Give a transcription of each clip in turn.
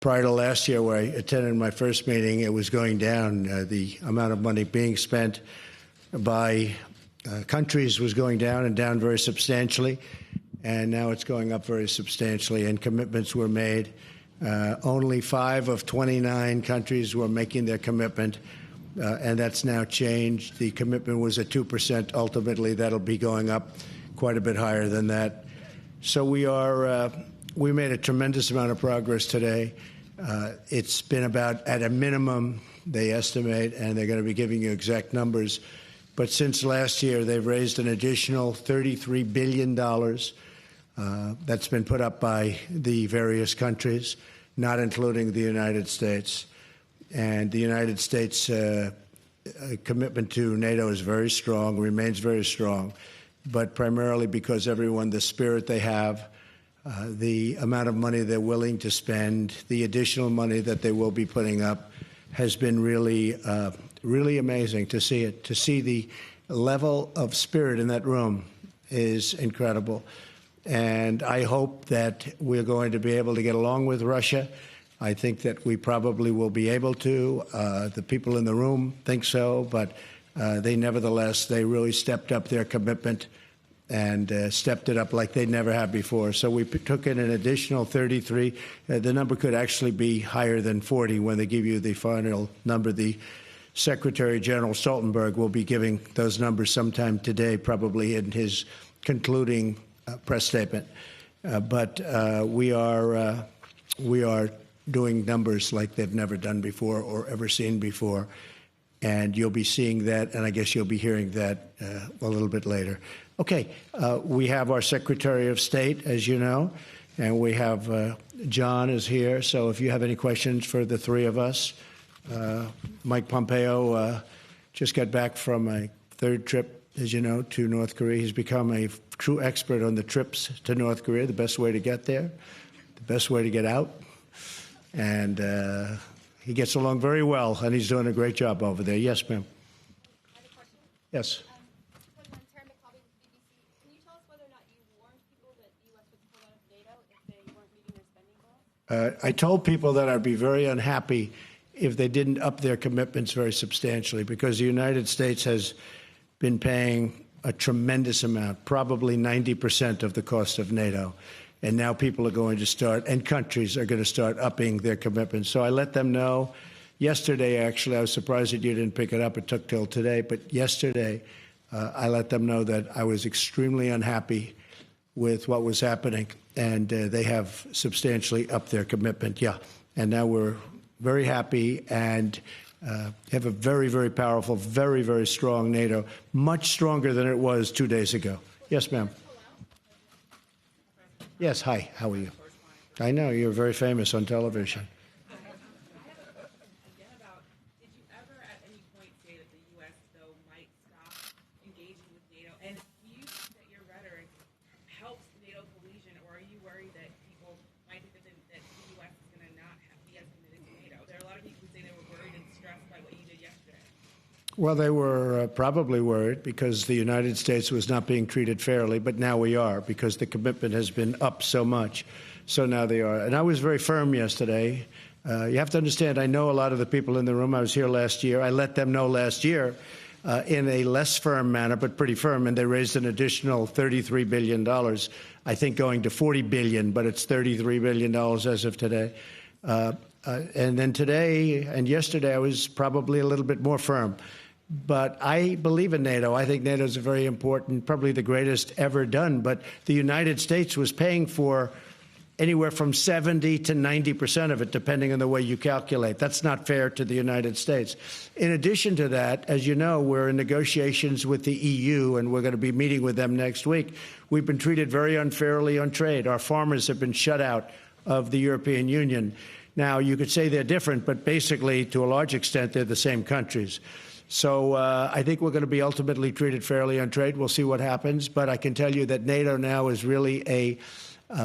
prior to last year, where I attended my first meeting, it was going down. The amount of money being spent by countries was going down and down very substantially. And now it's going up very substantially, and commitments were made. Only 5 of 29 countries were making their commitment, and that's now changed. The commitment was at 2%. Ultimately, that'll be going up quite a bit higher than that. So we made a tremendous amount of progress today. It's been about, at a minimum, they estimate, and they're going to be giving you exact numbers, but since last year, they've raised an additional $33 billion. That's been put up by the various countries, not including the United States. And the United States' commitment to NATO is very strong, remains very strong, but primarily because everyone, the spirit they have, the amount of money they're willing to spend, the additional money that they will be putting up has been really, really amazing to see it. To see the level of spirit in that room is incredible. And I hope that we're going to be able to get along with Russia. I think that we probably will be able to. The people in the room think so, but they nevertheless, they really stepped up their commitment and stepped it up like they never have before. So we took in an additional 33. The number could actually be higher than 40 when they give you the final number. The Secretary General Stoltenberg will be giving those numbers sometime today, probably in his concluding press statement. But we are doing numbers like they've never done before or ever seen before. And you'll be seeing that, and I guess you'll be hearing that a little bit later. Okay, we have our Secretary of State, as you know, and we have John is here. So if you have any questions for the three of us, Mike Pompeo just got back from a third trip, as you know, to North Korea. He's become a true expert on the trips to North Korea, the best way to get there, the best way to get out. And he gets along very well, and he's doing a great job over there. Yes, ma'am. I have a question. Yes. Can you tell us whether or not you warned people that the U.S. would pull out of NATO if they weren't meeting their spending goals? I told people that I'd be very unhappy if they didn't up their commitments very substantially, because the United States has been paying a tremendous amount, probably 90% of the cost of NATO. And now people are going to start, and countries are going to start upping their commitments. So I let them know. Yesterday, actually, I was surprised that you didn't pick it up. It took till today. But yesterday, I let them know that I was extremely unhappy with what was happening. And they have substantially upped their commitment. Yeah. And now we're very happy and have a very, very powerful, very, very strong NATO, much stronger than it was 2 days ago. Yes, ma'am. Yes, hi, how are you? I know, you're very famous on television. Again, about, did you ever at any point say that the U.S., though, might stop engaging with NATO? And do you think that your rhetoric helps NATO cohesion, or are you worried that people might think that the U.S. is going to not be as committed to NATO? There are a lot of people who say they were worried and stressed by what you did yesterday. Well, they were probably worried because the United States was not being treated fairly, but now we are because the commitment has been up so much. So now they are. And I was very firm yesterday. You have to understand, I know a lot of the people in the room. I was here last year. I let them know last year in a less firm manner, but pretty firm, and they raised an additional $33 billion, I think going to $40 billion, but it's $33 billion as of today. And then today and yesterday, I was probably a little bit more firm. But I believe in NATO. I think NATO is very important, probably the greatest ever done. But the United States was paying for anywhere from 70 to 90% of it, depending on the way you calculate. That's not fair to the United States. In addition to that, as you know, we're in negotiations with the EU, and we're going to be meeting with them next week. We've been treated very unfairly on trade. Our farmers have been shut out of the European Union. Now, you could say they're different, but basically, to a large extent, they're the same countries. So I think we're going to be ultimately treated fairly on trade. We'll see what happens. But I can tell you that NATO now is really a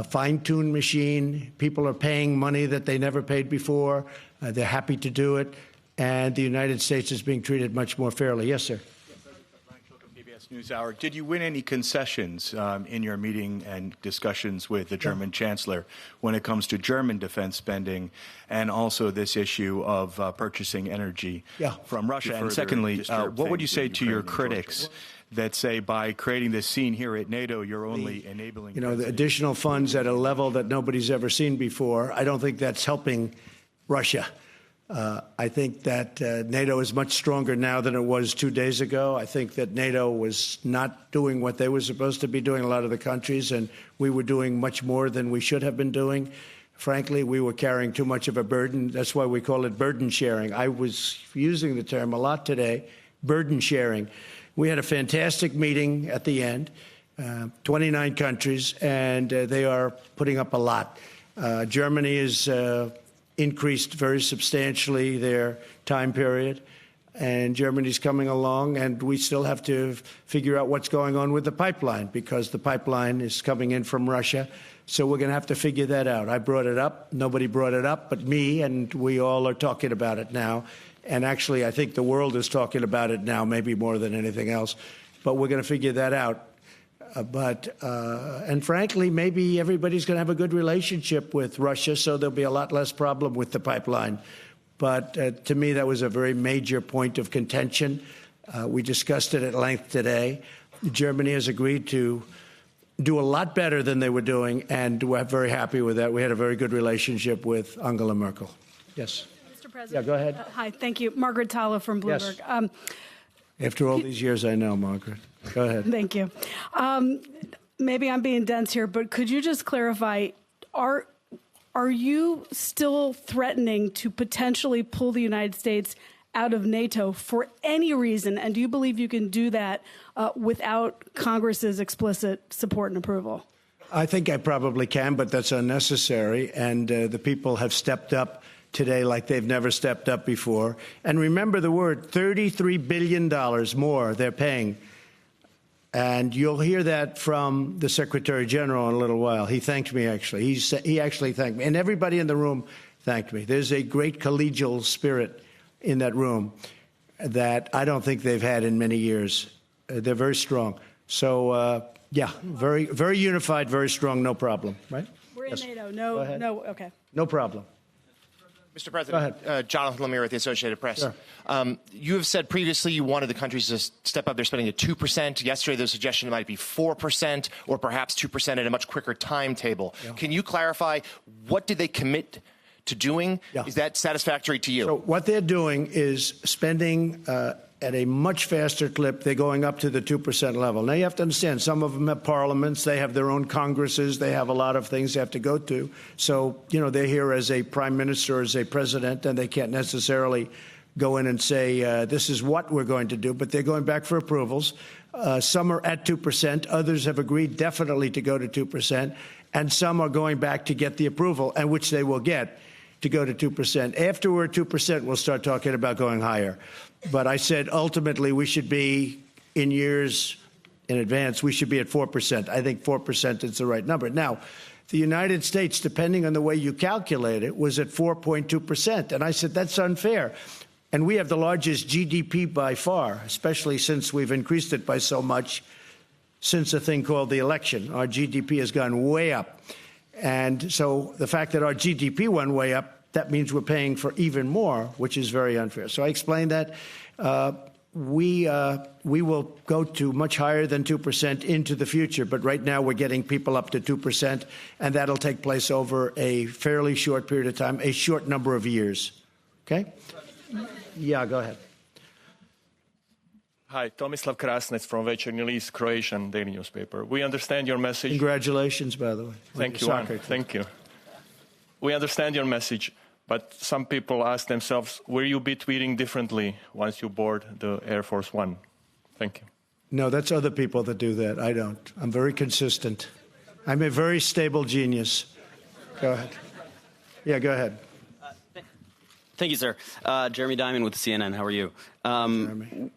fine-tuned machine. People are paying money that they never paid before. They're happy to do it. And the United States is being treated much more fairly. Yes, sir. Yes, sir. NewsHour. Did you win any concessions in your meeting and discussions with the German Chancellor when it comes to German defense spending and also this issue of purchasing energy from Russia? And secondly, what would you say to your critics that say by creating this scene here at NATO, you're only enabling... the additional funds at a level that nobody's ever seen before, I don't think that's helping Russia. I think that NATO is much stronger now than it was 2 days ago. I think that NATO was not doing what they were supposed to be doing, a lot of the countries, and we were doing much more than we should have been doing. Frankly, we were carrying too much of a burden. That's why we call it burden sharing. I was using the term a lot today, burden sharing. We had a fantastic meeting at the end, 29 countries, and they are putting up a lot. Germany is... increased very substantially their time period, and Germany's coming along, and we still have to figure out what's going on with the pipeline, because the pipeline is coming in from Russia, so we're going to have to figure that out. I brought it up. Nobody brought it up but me, and we all are talking about it now, and actually I think the world is talking about it now, maybe more than anything else, but we're going to figure that out. And frankly, maybe everybody's going to have a good relationship with Russia, so there'll be a lot less problem with the pipeline. But to me, that was a very major point of contention. We discussed it at length today. Germany has agreed to do a lot better than they were doing, and we're very happy with that. We had a very good relationship with Angela Merkel. Yes. Mr. President. Yeah, go ahead. Hi, thank you. Margaret Tala from Bloomberg. Yes. After all these years, I know, Margaret. Go ahead. Thank you. Maybe I'm being dense here, but could you just clarify, are you still threatening to potentially pull the United States out of NATO for any reason? And do you believe you can do that without Congress's explicit support and approval? I think I probably can, but that's unnecessary. And the people have stepped up today like they've never stepped up before. And remember the word, $33 billion more they're paying. And you'll hear that from the Secretary General in a little while. He thanked me, actually. He actually thanked me. And everybody in the room thanked me. There's a great collegial spirit in that room that I don't think they've had in many years. They're very strong. So, yeah, very, very unified, very strong, no problem, right? We're in Yes. NATO. Okay. No problem. Mr. President, Jonathan Lemire with the Associated Press. Sure. You have said previously you wanted the countries to step up their spending to 2%. Yesterday, there was a suggestion it might be 4% or perhaps 2% at a much quicker timetable. Yeah. Can you clarify what did they commit to doing? Yeah. Is that satisfactory to you? So what they're doing is spending at a much faster clip. They're going up to the 2% level. Now, you have to understand, some of them have parliaments. They have their own Congresses. They have a lot of things they have to go to. So, they're here as a prime minister, as a president, and they can't necessarily go in and say, this is what we're going to do. But they're going back for approvals. Some are at 2%. Others have agreed definitely to go to 2%. And some are going back to get the approval, and which they will get, to go to 2%. After we're at 2%, we'll start talking about going higher. But I said ultimately we should be, in years in advance, we should be at 4%. I think 4% is the right number. Now, the United States, depending on the way you calculate it, was at 4.2%. And I said, that's unfair. And we have the largest GDP by far, especially since we've increased it by so much since a thing called the election. Our GDP has gone way up. And so the fact that our GDP went way up, that means we're paying for even more, which is very unfair. So I explained that. We will go to much higher than 2% into the future, but right now we're getting people up to 2%, and that'll take place over a fairly short period of time, a short number of years. Okay? Yeah, go ahead. Hi, Tomislav Krasnec from Večernji List, Croatian daily newspaper. We understand your message. Congratulations, by the way. Thank you. Thank you. We understand your message, but some people ask themselves, will you be tweeting differently once you board the Air Force One? Thank you. No, that's other people that do that. I don't. I'm very consistent. I'm a very stable genius. Go ahead. Yeah, go ahead. Thank you, sir. Jeremy Diamond with CNN. How are you? Jeremy.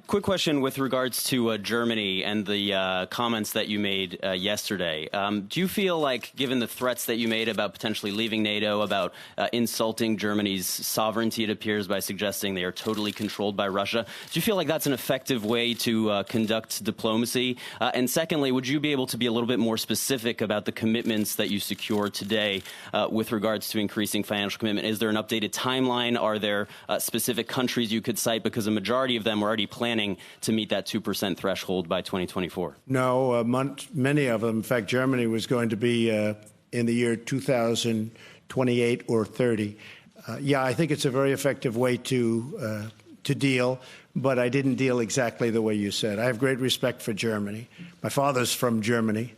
Quick question with regards to Germany and the comments that you made yesterday. Do you feel like, given the threats that you made about potentially leaving NATO, about insulting Germany's sovereignty, it appears, by suggesting they are totally controlled by Russia, do you feel like that's an effective way to conduct diplomacy? And secondly, would you be able to be a little bit more specific about the commitments that you secured today with regards to increasing financial commitment? Is there an updated timeline? Are there specific countries you could cite? Because a majority of them are already planning to meet that 2% threshold by 2024. No, many of them. In fact, Germany was going to be in the year 2028 or 30. Yeah, I think it's a very effective way to deal, but I didn't deal exactly the way you said. I have great respect for Germany. My father's from Germany.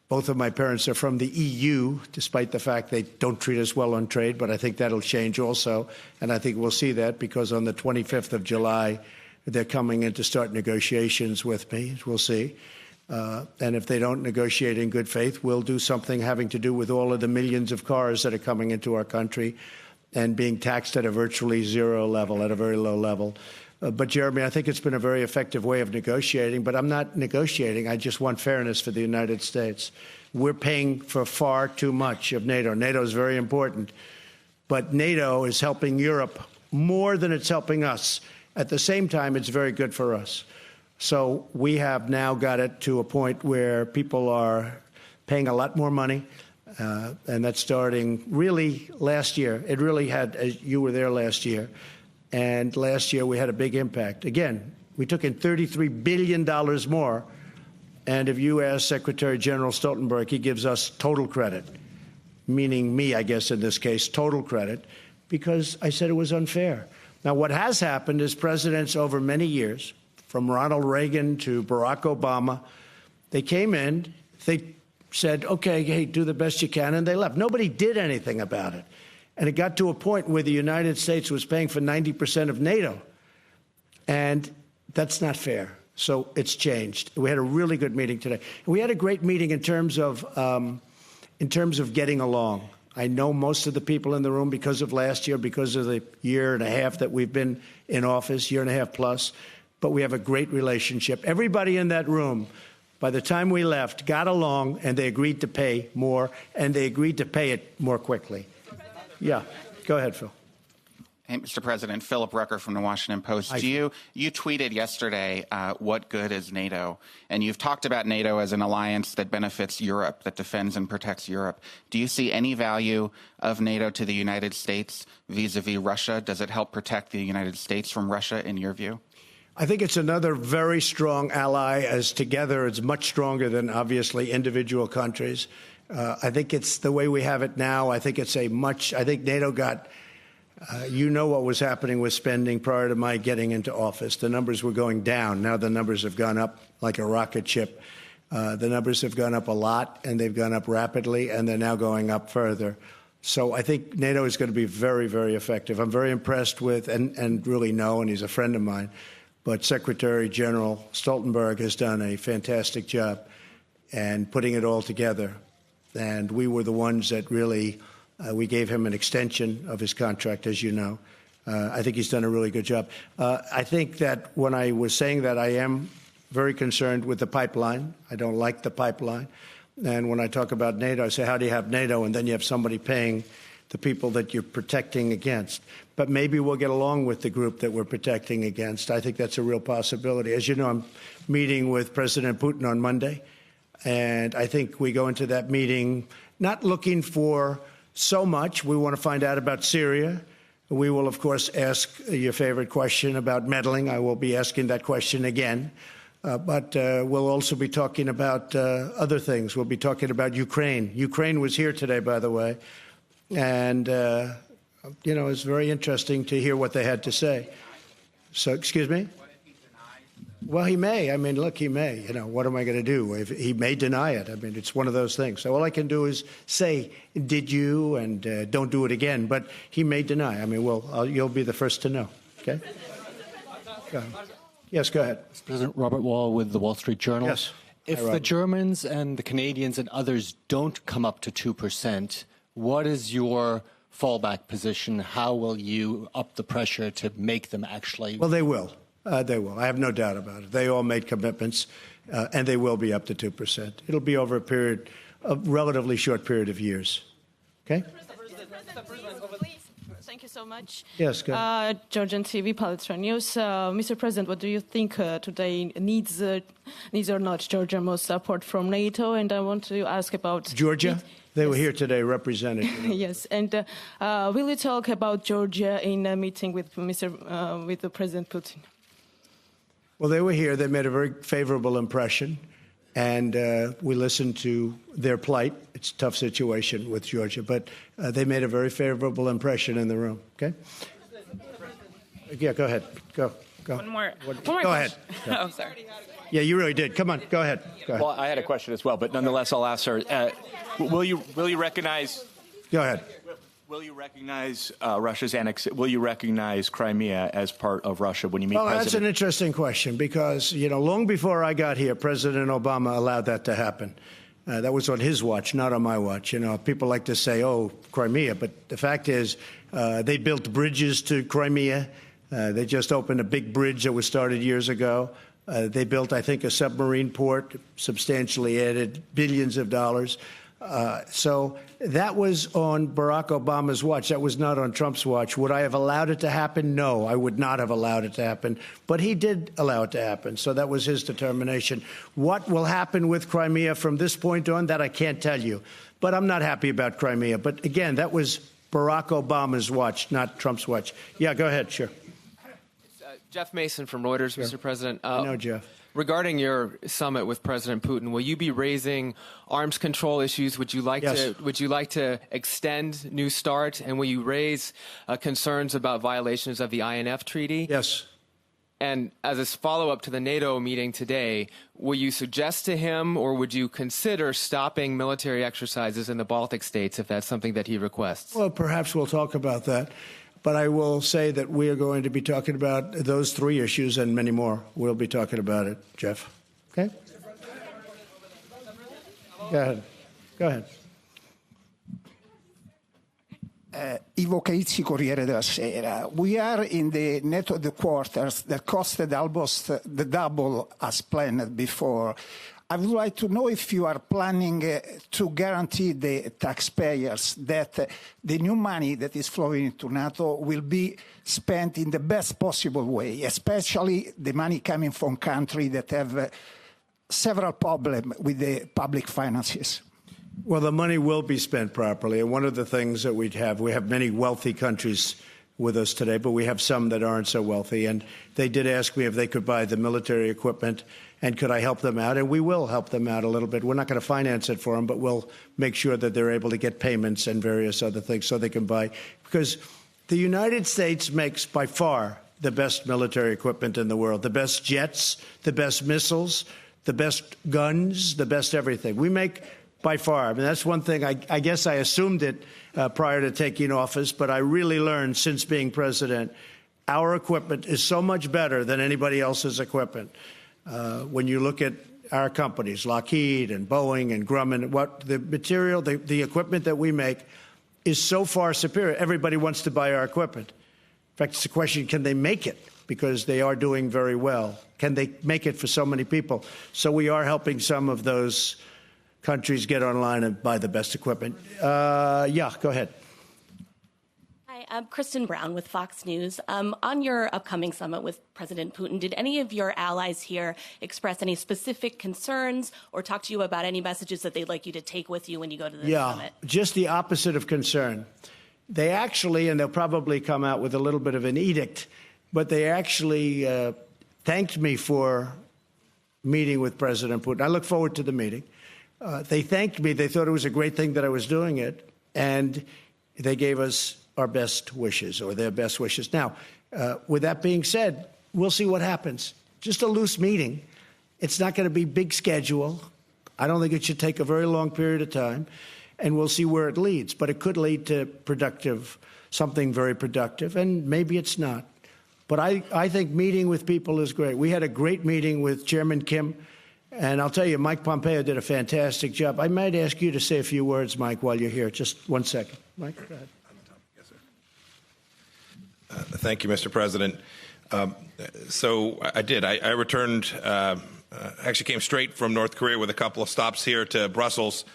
Both of my parents are from the EU, despite the fact they don't treat us well on trade, but I think that'll change also. And I think we'll see that because on the 25th of July, they're coming in to start negotiations with me. We'll see. And if they don't negotiate in good faith, we'll do something having to do with all of the millions of cars that are coming into our country and being taxed at a virtually zero level, at a very low level. But, Jeremy, I think it's been a very effective way of negotiating. But I'm not negotiating. I just want fairness for the United States. We're paying for far too much of NATO. NATO is very important. But NATO is helping Europe more than it's helping us. At the same time, it's very good for us. So we have now got it to a point where people are paying a lot more money. And that's starting really last year. It really had, as you were there last year. And last year, we had a big impact. Again, we took in $33 billion more. And if you ask Secretary General Stoltenberg, he gives us total credit, meaning me, I guess, in this case, total credit, because I said it was unfair. Now, what has happened is presidents over many years, from Ronald Reagan to Barack Obama, they came in, they said, OK, hey, do the best you can, and they left. Nobody did anything about it. And it got to a point where the United States was paying for 90% of NATO. And that's not fair. So it's changed. We had a really good meeting today. We had a great meeting in terms of getting along. I know most of the people in the room because of last year, because of the year and a half that we've been in office, year and a half plus. But we have a great relationship. Everybody in that room, by the time we left, got along, and they agreed to pay more, and they agreed to pay it more quickly. Yeah, go ahead, Phil. Hey, Mr. President, Philip Rucker from the Washington Post. You tweeted yesterday, what good is NATO? And you've talked about NATO as an alliance that benefits Europe, that defends and protects Europe. Do you see any value of NATO to the United States vis-a-vis Russia? Does it help protect the United States from Russia, in your view? I think it's another very strong ally, as together it's much stronger than, obviously, individual countries. I think it's the way we have it now. I think it's I think NATO got, you know what was happening with spending prior to my getting into office. The numbers were going down. Now the numbers have gone up like a rocket ship. The numbers have gone up a lot, and they've gone up rapidly, and they're now going up further. So I think NATO is going to be very, very effective. I'm very impressed with, and really know, and he's a friend of mine, but Secretary General Stoltenberg has done a fantastic job and putting it all together. And we were the ones that really, we gave him an extension of his contract, as you know. I think he's done a really good job. I think that when I was saying that, I am very concerned with the pipeline. I don't like the pipeline. And when I talk about NATO, I say, how do you have NATO? And then you have somebody paying the people that you're protecting against. But maybe we'll get along with the group that we're protecting against. I think that's a real possibility. As you know, I'm meeting with President Putin on Monday. And I think we go into that meeting not looking for so much. We want to find out about Syria. We will, of course, ask your favorite question about meddling. I will be asking that question again. But we'll also be talking about other things. We'll be talking about Ukraine. Ukraine was here today, by the way. And, you know, it's very interesting to hear what they had to say. So, excuse me? Well, he may. I mean, look, he may. You know, what am I going to do? He may deny it. I mean, it's one of those things. So all I can do is say, did you, and don't do it again. But he may deny. I mean, well, you'll be the first to know. Okay? Go ahead. Yes, go ahead. President Robert Wall with the Wall Street Journal. Yes. If the Germans and the Canadians and others don't come up to 2%, what is your fallback position. How will you up the pressure to make them actually? Well, they will. They will. I have no doubt about it. They all made commitments, and they will be up to 2%. It'll be over a relatively short period of years. Okay? Thank you so much. Yes, go ahead. Georgian TV, Palestine News. Mr. President, what do you think today needs or not Georgia most support from NATO? And I want to ask about Georgia? They were here today represented. Yes, and will you talk about Georgia in a meeting with with President Putin? Well, they were here. They made a very favorable impression, and we listened to their plight. It's a tough situation with Georgia, but they made a very favorable impression in the room. Okay? Yeah, go ahead. Go. One more. Go ahead. Oh, sorry. Yeah, you really did. Come on, go ahead. Well, I had a question as well, but nonetheless, I'll ask her. Will you recognize? Go ahead. Will you recognize Russia's Will you recognize Crimea as part of Russia when you meet President? That's an interesting question because, long before I got here, President Obama allowed that to happen. That was on his watch, not on my watch. People like to say, oh, Crimea. But the fact is, they built bridges to Crimea. They just opened a big bridge that was started years ago. They built, I think, a submarine port, substantially added billions of dollars. So that was on Barack Obama's watch. That was not on Trump's watch. Would I have allowed it to happen? No, I would not have allowed it to happen. But he did allow it to happen. So that was his determination. What will happen with Crimea from this point on, that I can't tell you. But I'm not happy about Crimea. But again, that was Barack Obama's watch, not Trump's watch. Yeah, go ahead. Sure. Jeff Mason from Reuters, sure. Mr. President. I know, Jeff. Regarding your summit with President Putin, will you be raising arms control issues? Would you like to extend New START? And will you raise concerns about violations of the INF Treaty? Yes. And as a follow-up to the NATO meeting today, will you suggest to him or would you consider stopping military exercises in the Baltic states if that's something that he requests? Well, perhaps we'll talk about that. But I will say that we are going to be talking about those three issues and many more. We'll be talking about it, Jeff. Okay? Go ahead. Go ahead. Ivo Caizzi, Corriere della Sera. We are in the NATO headquarters that costed almost the double as planned before. I would like to know if you are planning to guarantee the taxpayers that the new money that is flowing into NATO will be spent in the best possible way, especially the money coming from countries that have several problems with the public finances. Well, the money will be spent properly. And one of the things that we have many wealthy countries with us today, but we have some that aren't so wealthy. And they did ask me if they could buy the military equipment and could I help them out? And we will help them out a little bit. We're not going to finance it for them, but we'll make sure that they're able to get payments and various other things so they can buy. Because the United States makes by far the best military equipment in the world, the best jets, the best missiles, the best guns, the best everything. We make by far. I mean, that's one thing. I guess I assumed it prior to taking office, but I really learned since being president, our equipment is so much better than anybody else's equipment. When you look at our companies, Lockheed and Boeing and Grumman, what the material, the equipment that we make is so far superior. Everybody wants to buy our equipment. In fact, it's a question, can they make it? Because they are doing very well. Can they make it for so many people? So we are helping some of those countries get online and buy the best equipment. Yeah, go ahead. Hi, I'm Kristen Brown with Fox News. On your upcoming summit with President Putin, did any of your allies here express any specific concerns or talk to you about any messages that they'd like you to take with you when you go to the summit? Yeah, just the opposite of concern. They actually, and they'll probably come out with a little bit of an edict, but they actually thanked me for meeting with President Putin. I look forward to the meeting. They thanked me. They thought it was a great thing that I was doing it, and they gave us our best wishes, or their best wishes. Now, with that being said, we'll see what happens. Just a loose meeting. It's not going to be big schedule. I don't think it should take a very long period of time, and we'll see where it leads. But it could lead to something very productive, and maybe it's not. But I think meeting with people is great. We had a great meeting with Chairman Kim, and I'll tell you, Mike Pompeo did a fantastic job. I might ask you to say a few words, Mike, while you're here. Just 1 second. Mike, go ahead. Thank you, Mr. President. So I did. I returned, actually came straight from North Korea with a couple of stops here to Brussels.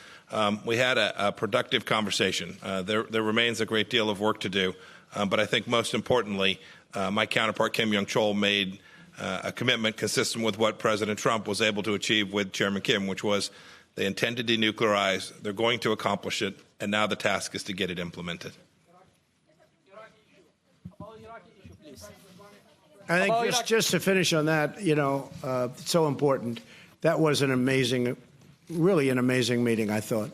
We had a productive conversation. There remains a great deal of work to do, but I think most importantly, my counterpart Kim Jong-chol made a commitment consistent with what President Trump was able to achieve with Chairman Kim, which was they intend to denuclearize, they're going to accomplish it, and now the task is to get it implemented. I think just to finish on that, you know, it's so important. That was an amazing, really an amazing meeting, I thought.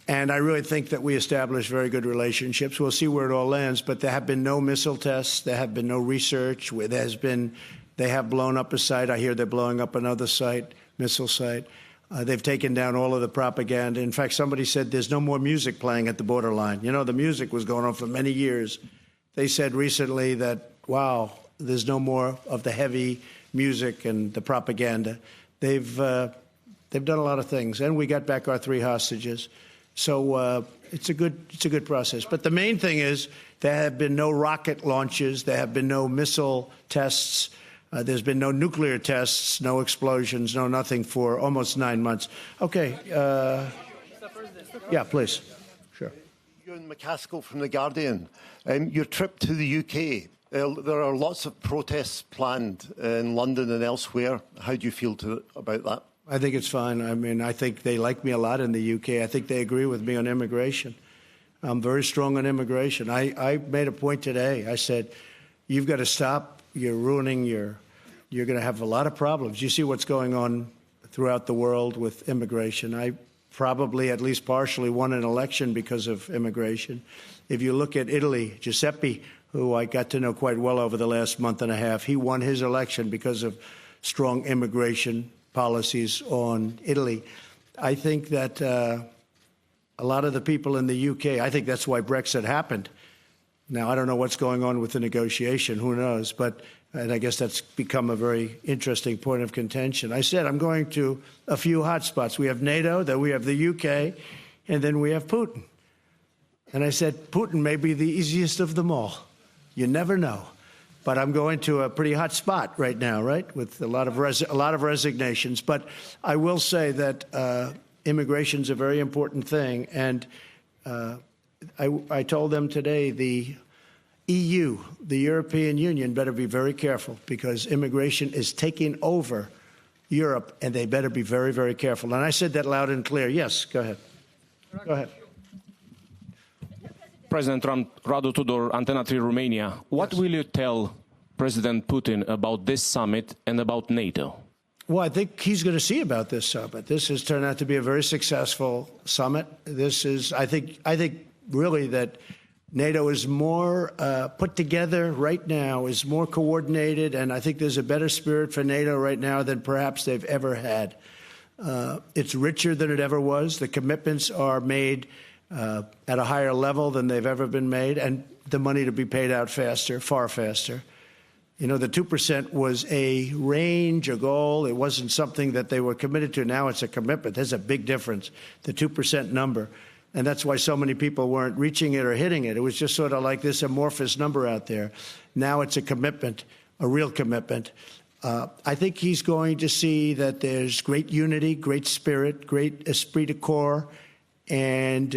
And I really think that we established very good relationships. We'll see where it all lands, but there have been no missile tests. There have been no research. They have blown up a site. I hear they're blowing up another site, missile site. They've taken down all of the propaganda. In fact, somebody said there's no more music playing at the borderline. You know, the music was going on for many years. They said recently that, wow, there's no more of the heavy music and the propaganda. They've done a lot of things, and we got back our 3 hostages. So it's a good process. But the main thing is there have been no rocket launches. There have been no missile tests. There's been no nuclear tests, no explosions, no nothing for almost 9 months. Okay. Yeah, please. Sure. Ewan McCaskill from The Guardian. Your trip to the UK, there are lots of protests planned in London and elsewhere. How do you feel about that? I think it's fine. I mean, I think they like me a lot in the UK. I think they agree with me on immigration. I'm very strong on immigration. I made a point today. I said, you've got to stop. You're ruining you're going to have a lot of problems. You see what's going on throughout the world with immigration. I probably at least partially won an election because of immigration. If you look at Italy, Giuseppe, who I got to know quite well over the last month and a half, he won his election because of strong immigration policies on Italy. I think that a lot of the people in the UK, I think that's why Brexit happened. Now, I don't know what's going on with the negotiation. Who knows? And I guess that's become a very interesting point of contention. I said I'm going to a few hot spots. We have NATO, then we have the UK, and then we have Putin. And I said, Putin may be the easiest of them all. You never know. But I'm going to a pretty hot spot right now, right, with a lot of resignations. But I will say that immigration is a very important thing. And I told them today the EU, the European Union, better be very careful because immigration is taking over Europe, and they better be very, very careful. And I said that loud and clear. Yes, go ahead. Go ahead. President Trump, Radu Tudor, Antena 3 Romania. What will you tell President Putin about this summit and about NATO? Well, I think he's going to see about this summit. This has turned out to be a very successful summit. This is, I think really that NATO is more put together right now, is more coordinated, and I think there's a better spirit for NATO right now than perhaps they've ever had. It's richer than it ever was. The commitments are made at a higher level than they've ever been made, and the money to be paid out faster, far faster. You know, the 2% was a range, a goal. It wasn't something that they were committed to. Now it's a commitment. There's a big difference, the 2% number. And that's why so many people weren't reaching it or hitting it. It was just sort of like this amorphous number out there. Now it's a commitment, a real commitment. I think he's going to see that there's great unity, great spirit, great esprit de corps. And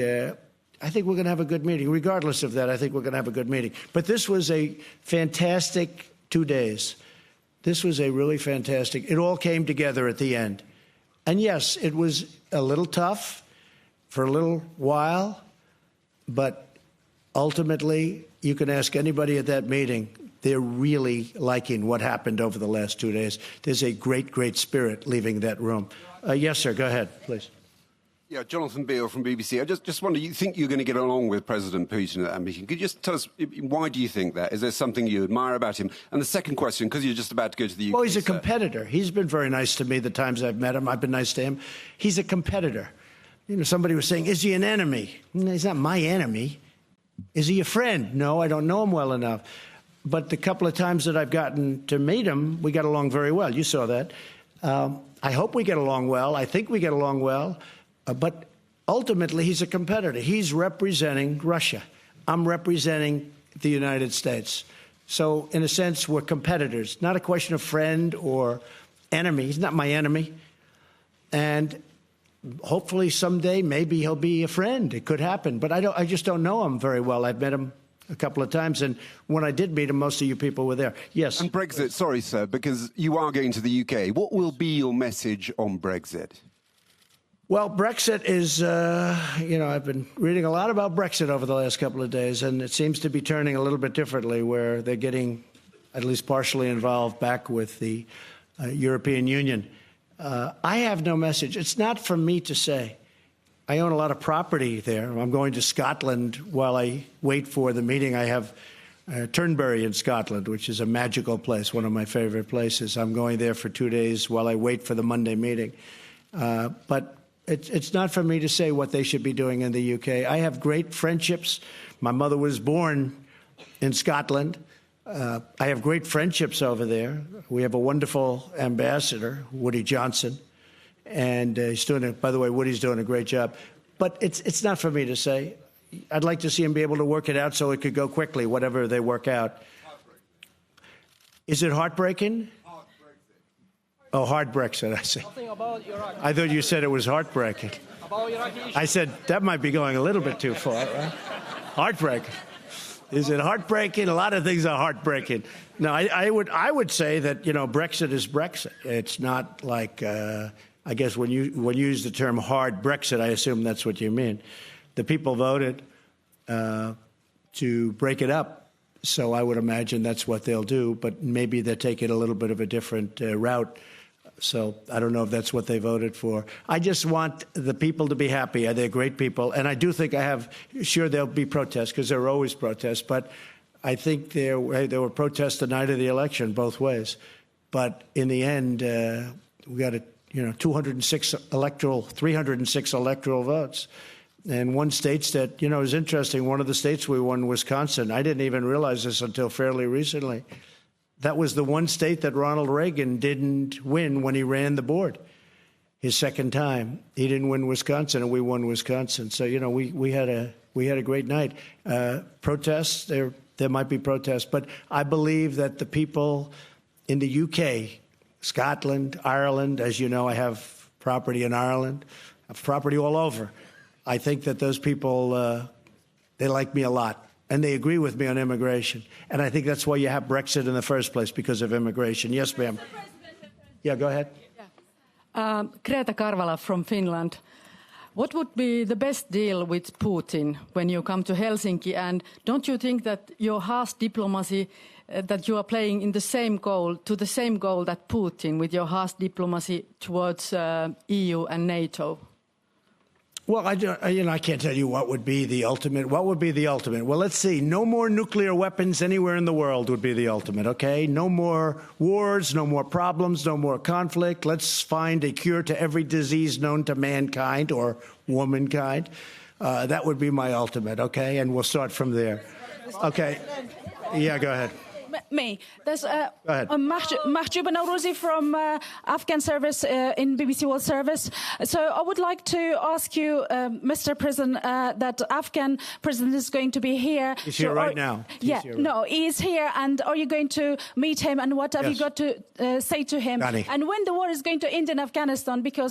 I think we're going to have a good meeting. Regardless of that, I think we're going to have a good meeting. But this was a fantastic 2 days. This was a really fantastic. It all came together at the end. And yes, it was a little tough for a little while, but ultimately, you can ask anybody at that meeting, they're really liking what happened over the last 2 days. There's a great, great spirit leaving that room. Yes, sir, go ahead, please. Yeah, Jonathan Beale from BBC. I just wonder, you think you're going to get along with President Putin at that meeting? Could you just tell us, why do you think that? Is there something you admire about him? And the second question, because you're just about to go to the UK. Well, he's a competitor. He's been very nice to me the times I've met him. I've been nice to him. He's a competitor. You know, somebody was saying, is he an enemy? No, he's not my enemy. Is he a friend? No, I don't know him well enough. But the couple of times that I've gotten to meet him, we got along very well. You saw that. I hope we get along well. I think we get along well. But ultimately, he's a competitor. He's representing Russia. I'm representing the United States. So in a sense, we're competitors. Not a question of friend or enemy. He's not my enemy. And hopefully someday maybe he'll be a friend. It could happen. But I just don't know him very well. I've met him a couple of times, and when I did meet him, most of you people were there. Yes. And Brexit, sorry, sir, because you are going to the UK. What will be your message on Brexit? Well, Brexit is, I've been reading a lot about Brexit over the last couple of days, and it seems to be turning a little bit differently, where they're getting at least partially involved back with the European Union. I have no message. It's not for me to say. I own a lot of property there. I'm going to Scotland while I wait for the meeting. I have Turnberry in Scotland, which is a magical place, one of my favorite places. I'm going there for 2 days while I wait for the Monday meeting. But it's not for me to say what they should be doing in the UK. I have great friendships. My mother was born in Scotland. I have great friendships over there. We have a wonderful ambassador, Woody Johnson. And he's doing by the way, Woody's doing a great job. But it's not for me to say. I'd like to see him be able to work it out so it could go quickly, whatever they work out. Is it heartbreaking? Hard Brexit. Oh, hard Brexit, I see. Nothing about Iraq. I thought you said it was heartbreaking. About Iraqi issues. I said that might be going a little bit too far, right? Heartbreaking. Is it heartbreaking? A lot of things are heartbreaking. No, I would say that, Brexit is Brexit. It's not like... I guess when you use the term hard Brexit, I assume that's what you mean. The people voted to break it up, so I would imagine that's what they'll do, but maybe they're taking a little bit of a different route. So I don't know if that's what they voted for. I just want the people to be happy. They're great people, and I do think sure there'll be protests, because there are always protests, but I think there were protests the night of the election both ways. But in the end, we got to 306 electoral votes. And one state that, is interesting, one of the states we won, Wisconsin. I didn't even realize this until fairly recently. That was the one state that Ronald Reagan didn't win when he ran the board. His second time, he didn't win Wisconsin, and we won Wisconsin. So, we had a great night. Protests, there might be protests, but I believe that the people in the UK, Scotland, Ireland, as you know, I have property in Ireland, I have property all over. I think that those people, they like me a lot, and they agree with me on immigration. And I think that's why you have Brexit in the first place, because of immigration. Yes, ma'am. Yeah, go ahead. Greta Karvala from Finland. What would be the best deal with Putin when you come to Helsinki? And don't you think that your harsh diplomacy, that you are playing in the same goal that Putin, with your harsh diplomacy towards EU and NATO? Well, I can't tell you what would be the ultimate. What would be the ultimate? Well, let's see. No more nuclear weapons anywhere in the world would be the ultimate, okay? No more wars, no more problems, no more conflict. Let's find a cure to every disease known to mankind or womankind. That would be my ultimate, okay? And we'll start from there. Okay. Yeah, go ahead. Me. There's Mahjoub Naurouzi from Afghan service in BBC World Service. So I would like to ask you, Mr. President, that Afghan president is going to be here. He's here right now. He is here. And are you going to meet him? And what have you got to say to him? Danny. And when the war is going to end in Afghanistan? Because